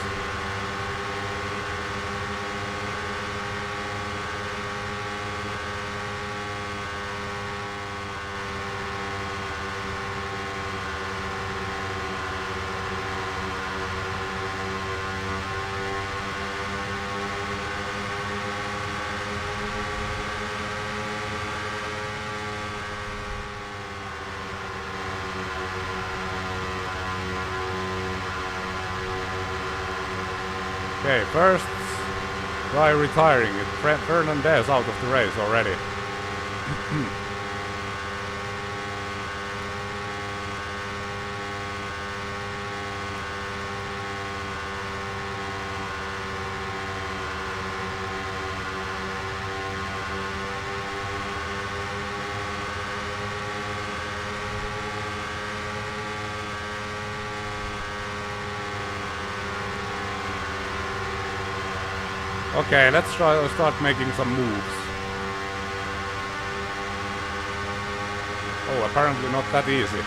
[SPEAKER 1] Okay, first guy retiring. It's Fernandez out of the race already. Okay, let's try to start making some moves. Oh, apparently not that easy.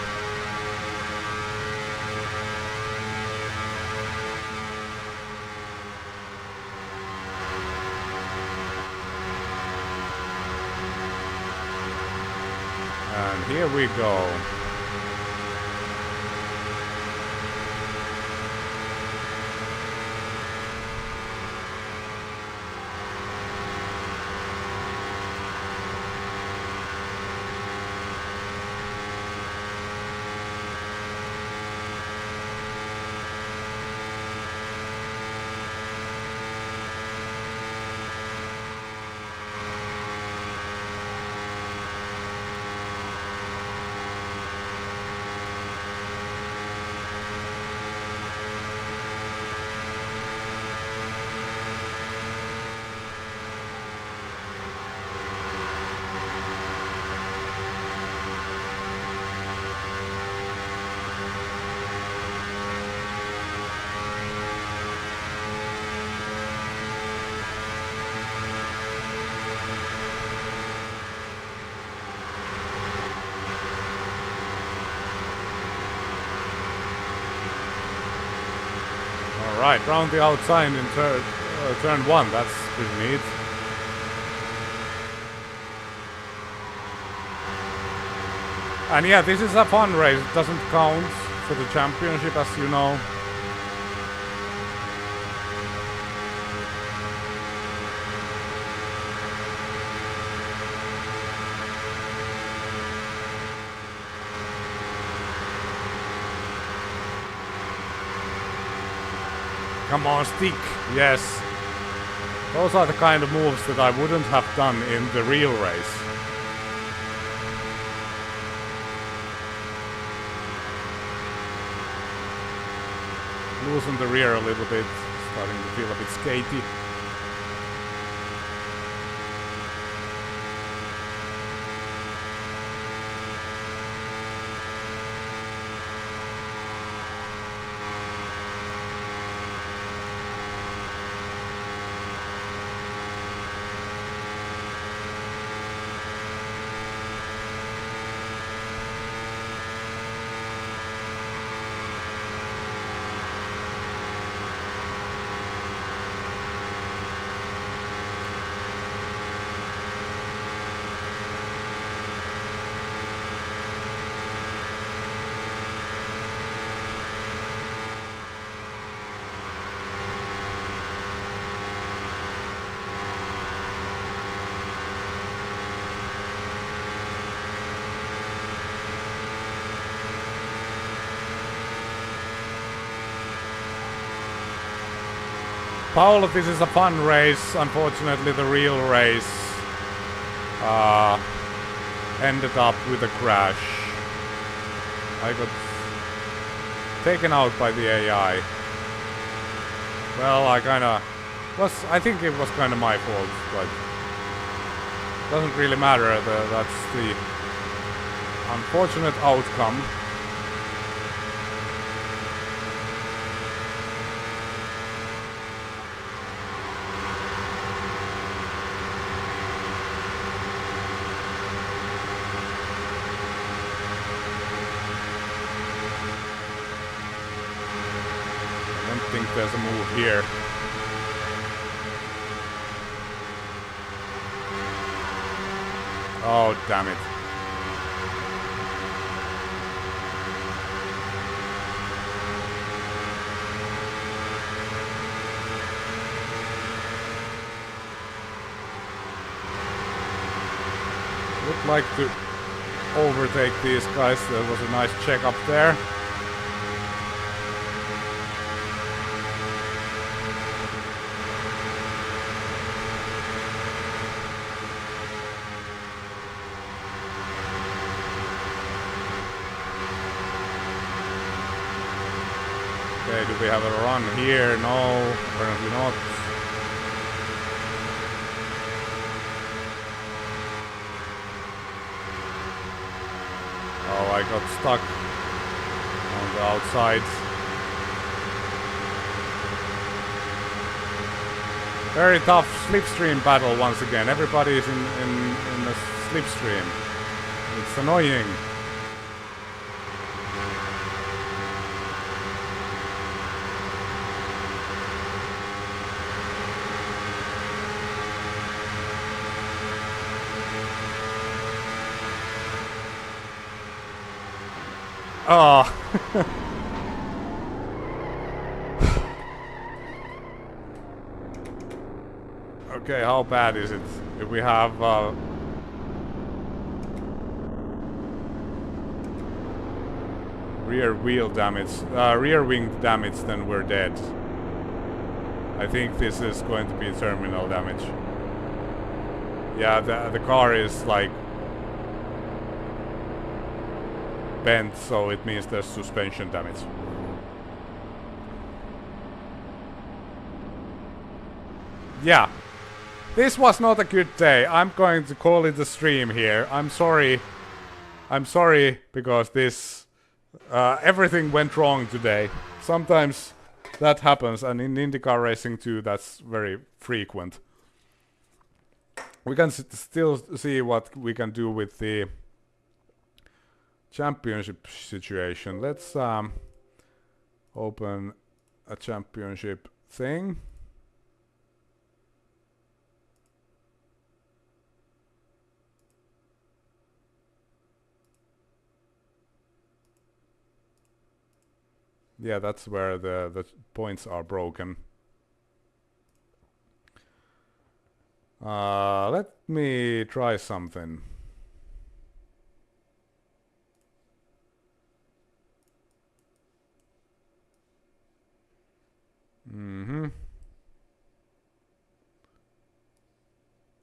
[SPEAKER 1] And here we go. Alright, round the outside in turn 1, that's pretty neat. And yeah, this is a fun race, it doesn't count for the championship, as you know. Come on, stick! Yes! Those are the kind of moves that I wouldn't have done in the real race. Loosen the rear a little bit, starting to feel a bit skatey. Paolo, this is a fun race. Unfortunately, the real race ended up with a crash. I got taken out by the AI. Well, I think it was kinda my fault, but doesn't really matter. That's the unfortunate outcome. I think there's a move here. Oh, damn it. Would like to overtake these guys. There was a nice check up there. Okay, do we have a run here? No, apparently not. Oh, I got stuck on the outside. Very tough slipstream battle once again. Everybody is in the slipstream. It's annoying. Oh. Okay, how bad is it? If we have rear wheel damage, rear wing damage, then we're dead. I think this is going to be terminal damage. Yeah, the car is like bent, so it means there's suspension damage. Yeah, this was not a good day. I'm going to call it a stream here. I'm sorry. I'm sorry because this everything went wrong today. Sometimes that happens, and in IndyCar Racing 2 that's very frequent. We can still see what we can do with the championship situation. Let's open a championship thing. Yeah, that's where the points are broken. Let me try something.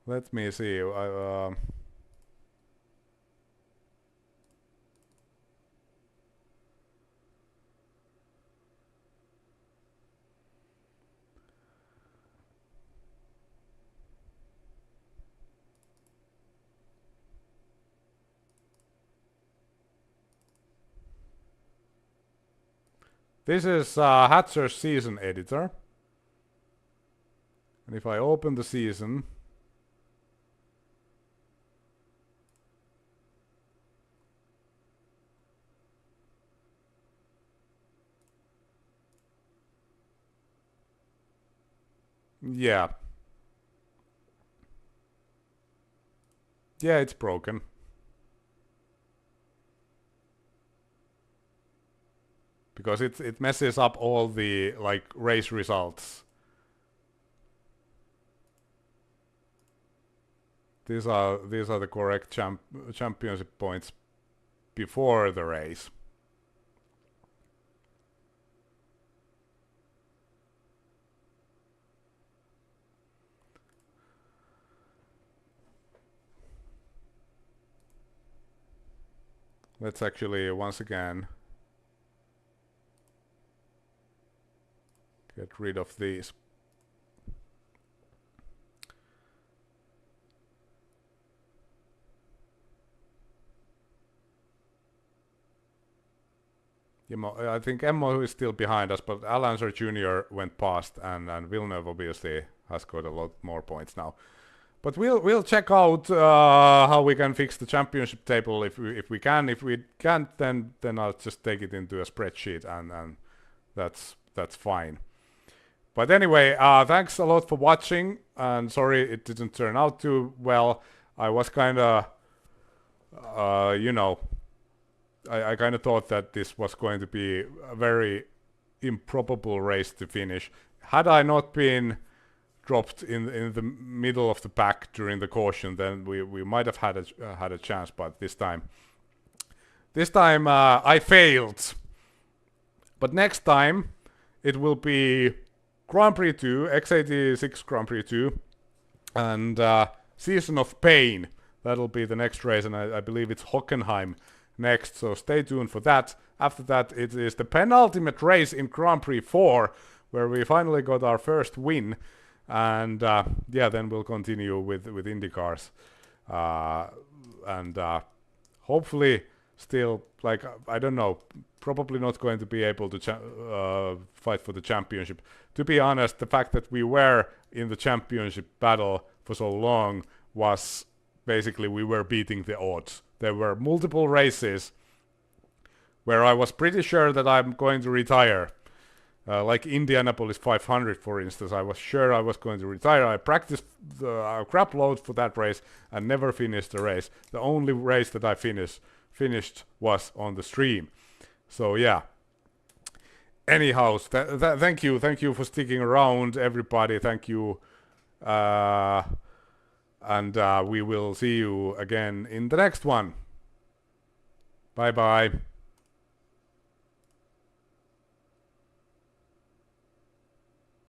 [SPEAKER 1] Let me see. This is Hatcher's season editor. And if I open the season, yeah. Yeah, it's broken. Because it messes up all the like race results. These are the correct championship points before the race. Let's actually once again get rid of these. I think Emmo is still behind us, but Alonso Jr. went past, and Villeneuve obviously has got a lot more points now. But we'll check out how we can fix the championship table if we can. If we can't, then I'll just take it into a spreadsheet, and that's fine. But anyway, thanks a lot for watching, and sorry it didn't turn out too well. I was kind of, you know, I kind of thought that this was going to be a very improbable race to finish. Had I not been dropped in the middle of the pack during the caution, then we might have had a chance. But this time I failed. But next time it will be Grand Prix 2, X86 Grand Prix 2, and Season of Pain. That'll be the next race, and I believe it's Hockenheim next, so stay tuned for that. After that, it is the penultimate race in Grand Prix 4, where we finally got our first win, and yeah, then we'll continue with IndyCars, and hopefully still, like, I don't know, probably not going to be able to fight for the championship. To be honest, the fact that we were in the championship battle for so long was basically we were beating the odds. There were multiple races where I was pretty sure that I'm going to retire. Like Indianapolis 500, for instance, I was sure I was going to retire. I practiced a crap load for that race and never finished the race. The only race that I finished was on the stream. So yeah. Anyhow, thank you for sticking around, everybody. Thank you. And we will see you again in the next one. Bye bye.